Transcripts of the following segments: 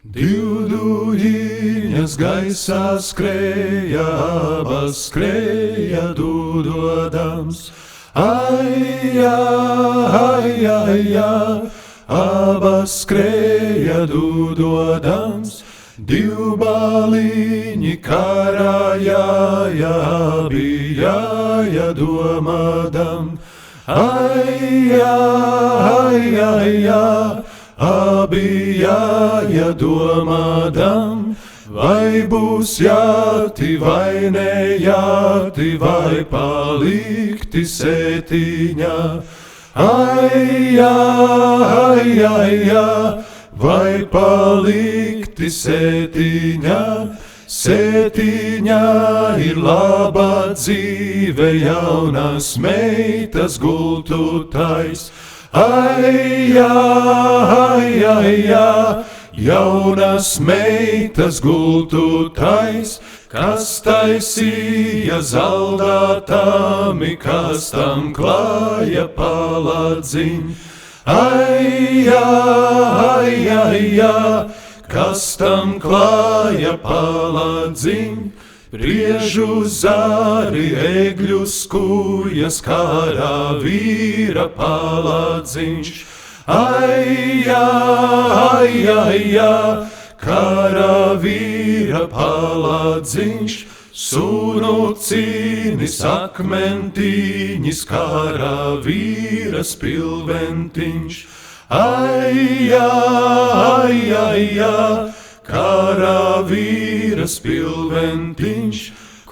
Divduļiņas gaisā skrēja, abas skrēja dūdodams. Aijā, aijā, aijā, abas skrēja dūdodams. Divbaliņi karājāja, abi jāja domādam. Aijā, aijā, aijā, abi jāja domādam. Vai būs jāti, vai nejāti, vai palikti sētiņā. Aijā, aijā, aijā, vai palikti sētiņā. Sētiņā ir laba dzīve, jaunas meitas gultu tais. Aijā, aijā, aijā, jaunas meitas gultu tais. Kas taisīja zaldātami, kas tam klāja paladziņ. Aijā, aijā, aijā, kas tam klāja paladziņ. Priežu zāri, egļu skūjas, karā vīra paladziņš. Aijā, aijā, aijā, karā vīra paladziņš. Sunu cīnis akmentiņis, karā vīra spilventiņš. Aijā, aijā, aijā, karā vīra spilventiņš.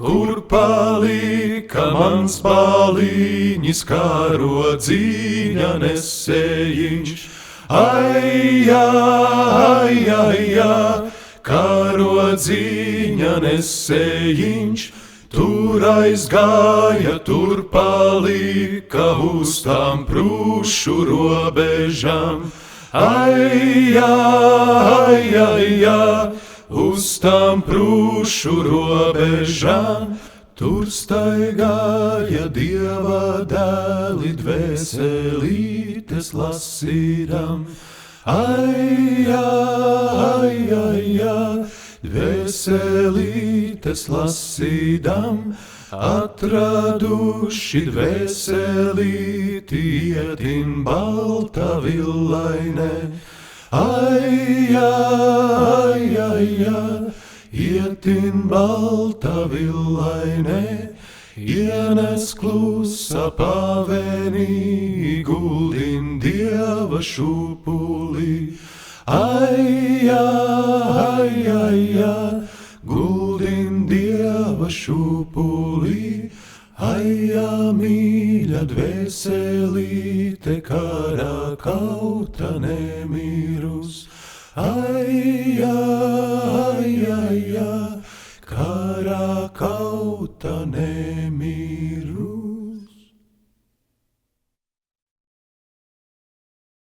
Kur palika mans baliņis, karodzīņa nesējiņš. Aijā, aijā, aijā, karodzīņa nesējiņš. Tur aizgāja, tur palika uz tām prūšu robežām. Aijā, aijā, aijā, uz tām prūšu robežām. Tur staigāja Dieva dēli, dvēselītes lasīdam. Aijā, aijā, aijā, dvēselītes lasīdam. Atraduši dvēselīti, ietin balta villainē. Aijā, aijā, aijā, ietin balta villainē. Ienes klusa pavenī, guldin Dieva šūpulī. Aijā, aijā, aijā, guldin Dieva šūpulī. Aijā, mīļa dvēselīte, karā kauta nemīrus. Aijā, aijā, aijā, karā kauta nemīrus.